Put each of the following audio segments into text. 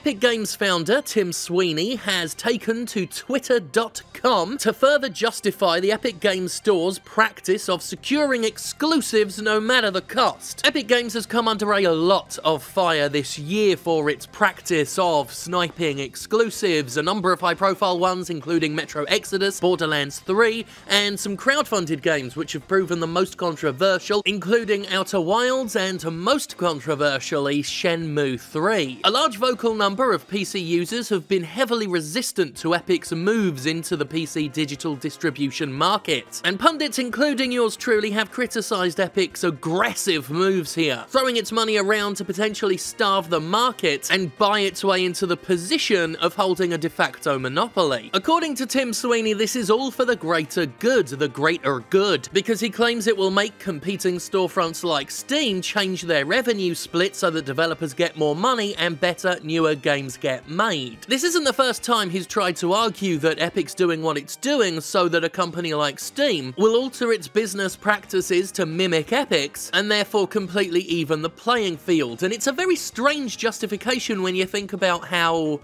Epic Games founder Tim Sweeney has taken to Twitter.com to further justify the Epic Games Store's practice of securing exclusives no matter the cost. Epic Games has come under a lot of fire this year for its practice of sniping exclusives, a number of high-profile ones including Metro Exodus, Borderlands 3, and some crowdfunded games which have proven the most controversial, including Outer Wilds and, most controversially, Shenmue 3. A large vocal number of PC users have been heavily resistant to Epic's moves into the PC digital distribution market, and pundits including yours truly have criticised Epic's aggressive moves here, throwing its money around to potentially starve the market and buy its way into the position of holding a de facto monopoly. According to Tim Sweeney, this is all for the greater good, because he claims it will make competing storefronts like Steam change their revenue split so that developers get more money and better, newer games get made. This isn't the first time he's tried to argue that Epic's doing what it's doing so that a company like Steam will alter its business practices to mimic Epic's and therefore completely even the playing field. And it's a very strange justification when you think about how,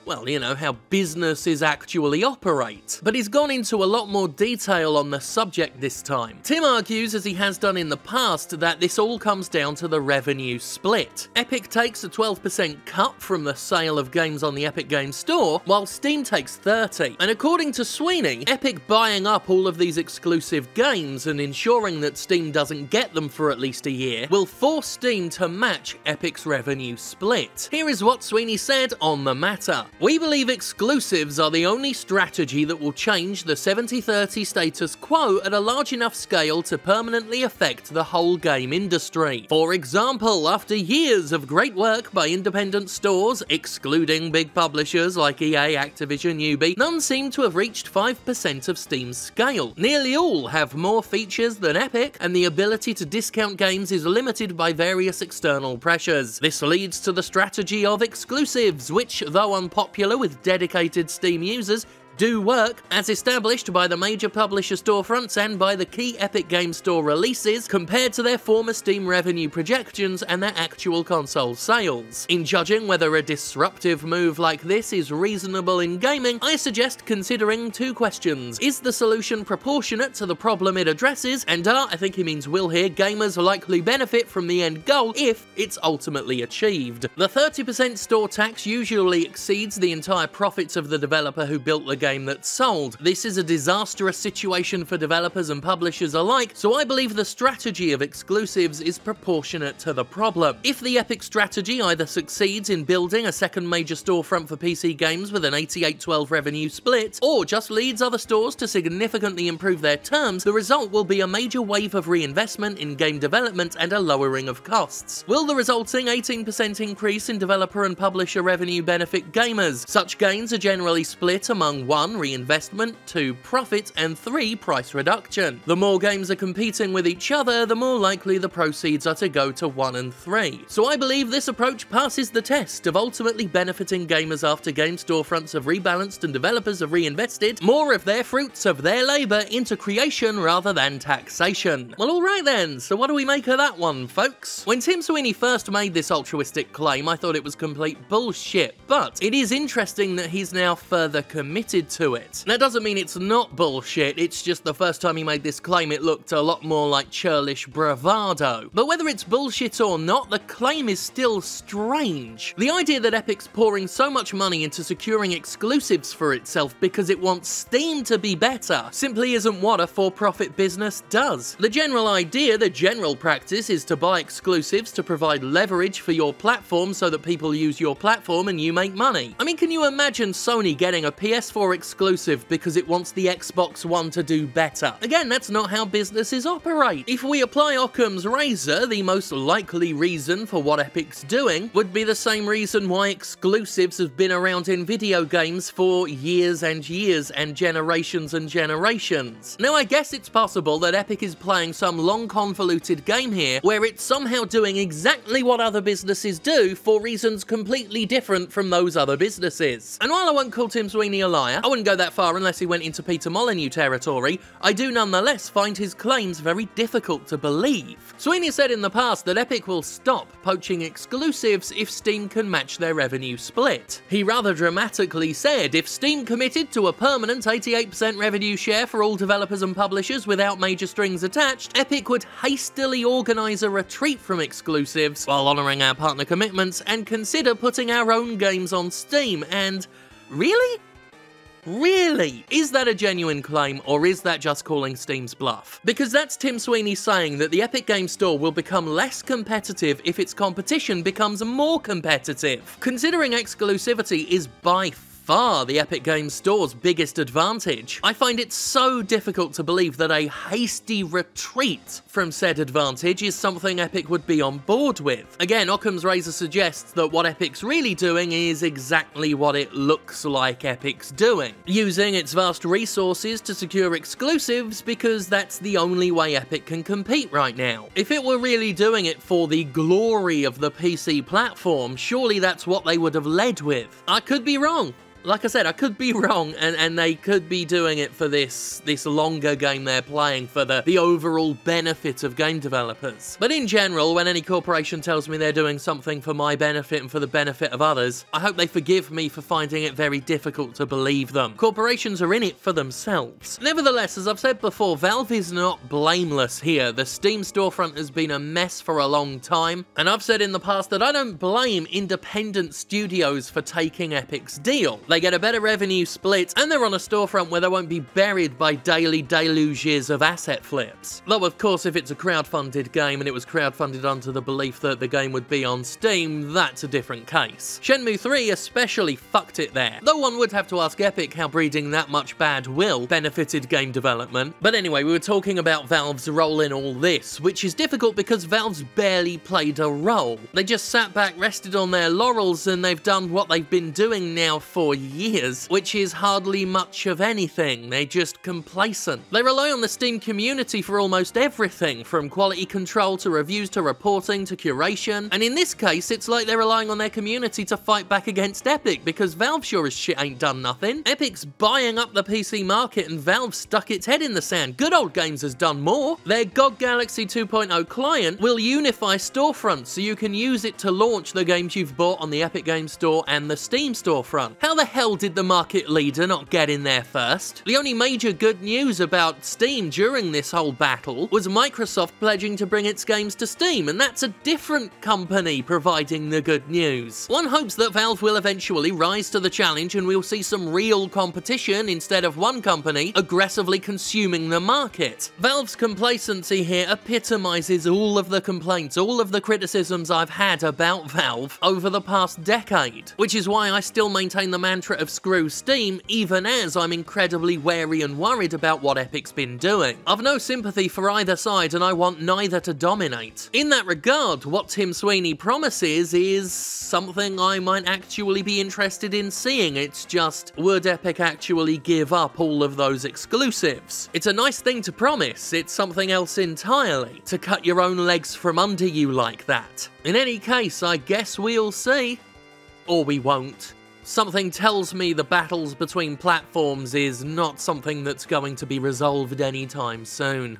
well, you know, how businesses actually operate. But he's gone into a lot more detail on the subject this time. Tim argues, as he has done in the past, that this all comes down to the revenue split. Epic takes a 12% cut from the sale of games on the Epic Games Store, while Steam takes 30%. And according to Sweeney, Epic buying up all of these exclusive games and ensuring that Steam doesn't get them for at least a year will force Steam to match Epic's revenue split. Here is what Sweeney said on the matter. "We believe exclusives are the only strategy that will change the 70-30 status quo at a large enough scale to permanently affect the whole game industry. For example, after years of great work by independent stores, excluding big publishers like EA, Activision, Ubi, none seem to have reached 5% of Steam's scale. Nearly all have more features than Epic, and the ability to discount games is limited by various external pressures. This leads to the strategy of exclusives, which, though unpopular with dedicated Steam users, do work, as established by the major publisher storefronts and by the key Epic Games Store releases, compared to their former Steam revenue projections and their actual console sales. In judging whether a disruptive move like this is reasonable in gaming, I suggest considering two questions. Is the solution proportionate to the problem it addresses, and I think he means will here, gamers likely benefit from the end goal if it's ultimately achieved? The 30% store tax usually exceeds the entire profits of the developer who built the game that's sold. This is a disastrous situation for developers and publishers alike, so I believe the strategy of exclusives is proportionate to the problem. If the Epic strategy either succeeds in building a second major storefront for PC games with an 88-12 revenue split, or just leads other stores to significantly improve their terms, the result will be a major wave of reinvestment in game development and a lowering of costs. Will the resulting 18% increase in developer and publisher revenue benefit gamers? Such gains are generally split among 1. Reinvestment, 2. Profit, and 3. Price reduction. The more games are competing with each other, the more likely the proceeds are to go to 1 and 3. So I believe this approach passes the test of ultimately benefiting gamers after game storefronts have rebalanced and developers have reinvested more of their fruits of their labour into creation rather than taxation. Well, alright then, so what do we make of that one, folks? When Tim Sweeney first made this altruistic claim, I thought it was complete bullshit, but it is interesting that he's now further committed to it. That doesn't mean it's not bullshit, it's just the first time he made this claim it looked a lot more like churlish bravado. But whether it's bullshit or not, the claim is still strange. The idea that Epic's pouring so much money into securing exclusives for itself because it wants Steam to be better simply isn't what a for-profit business does. The general idea, the general practice, is to buy exclusives to provide leverage for your platform so that people use your platform and you make money. I mean, can you imagine Sony getting a PS4 exclusive because it wants the Xbox One to do better? Again, that's not how businesses operate. If we apply Occam's razor, the most likely reason for what Epic's doing would be the same reason why exclusives have been around in video games for years and years and generations and generations. Now, I guess it's possible that Epic is playing some long convoluted game here where it's somehow doing exactly what other businesses do for reasons completely different from those other businesses. And while I won't call Tim Sweeney a liar, I wouldn't go that far unless he went into Peter Molyneux territory. I do nonetheless find his claims very difficult to believe. Sweeney said in the past that Epic will stop poaching exclusives if Steam can match their revenue split. He rather dramatically said if Steam committed to a permanent 88% revenue share for all developers and publishers without major strings attached, Epic would hastily organise a retreat from exclusives while honouring our partner commitments and consider putting our own games on Steam. And really? Really? Is that a genuine claim, or is that just calling Steam's bluff? Because that's Tim Sweeney saying that the Epic Games Store will become less competitive if its competition becomes more competitive. Considering exclusivity is by far the Epic Games Store's biggest advantage, I find it so difficult to believe that a hasty retreat from said advantage is something Epic would be on board with. Again, Occam's razor suggests that what Epic's really doing is exactly what it looks like Epic's doing, using its vast resources to secure exclusives because that's the only way Epic can compete right now. If it were really doing it for the glory of the PC platform, surely that's what they would have led with. I could be wrong. Like I said, I could be wrong, and they could be doing it for this longer game they're playing for the overall benefit of game developers. But in general, when any corporation tells me they're doing something for my benefit and for the benefit of others, I hope they forgive me for finding it very difficult to believe them. Corporations are in it for themselves. Nevertheless, as I've said before, Valve is not blameless here. The Steam storefront has been a mess for a long time, and I've said in the past that I don't blame independent studios for taking Epic's deal. They get a better revenue split, and they're on a storefront where they won't be buried by daily deluges of asset flips. Though of course if it's a crowdfunded game and it was crowdfunded under the belief that the game would be on Steam, that's a different case. Shenmue 3 especially fucked it there, though one would have to ask Epic how breeding that much bad will benefited game development. But anyway, we were talking about Valve's role in all this, which is difficult because Valve's barely played a role. They just sat back, rested on their laurels, and they've done what they've been doing now for years, which is hardly much of anything. They're just complacent. They rely on the Steam community for almost everything, from quality control to reviews to reporting to curation, and in this case it's like they're relying on their community to fight back against Epic, because Valve sure as shit ain't done nothing. Epic's buying up the PC market and Valve stuck its head in the sand. Good Old Games has done more. Their GOG Galaxy 2.0 client will unify storefronts so you can use it to launch the games you've bought on the Epic Games Store and the Steam storefront. How the hell did the market leader not get in there first? The only major good news about Steam during this whole battle was Microsoft pledging to bring its games to Steam, and that's a different company providing the good news. One hopes that Valve will eventually rise to the challenge and we'll see some real competition instead of one company aggressively consuming the market. Valve's complacency here epitomizes all of the complaints, all of the criticisms I've had about Valve over the past decade, which is why I still maintain the mantra of screw Steam, even as I'm incredibly wary and worried about what Epic's been doing. I've no sympathy for either side, and I want neither to dominate. In that regard, what Tim Sweeney promises is something I might actually be interested in seeing. It's just, would Epic actually give up all of those exclusives? It's a nice thing to promise, it's something else entirely, to cut your own legs from under you like that. In any case, I guess we'll see. Or we won't. Something tells me the battles between platforms is not something that's going to be resolved anytime soon.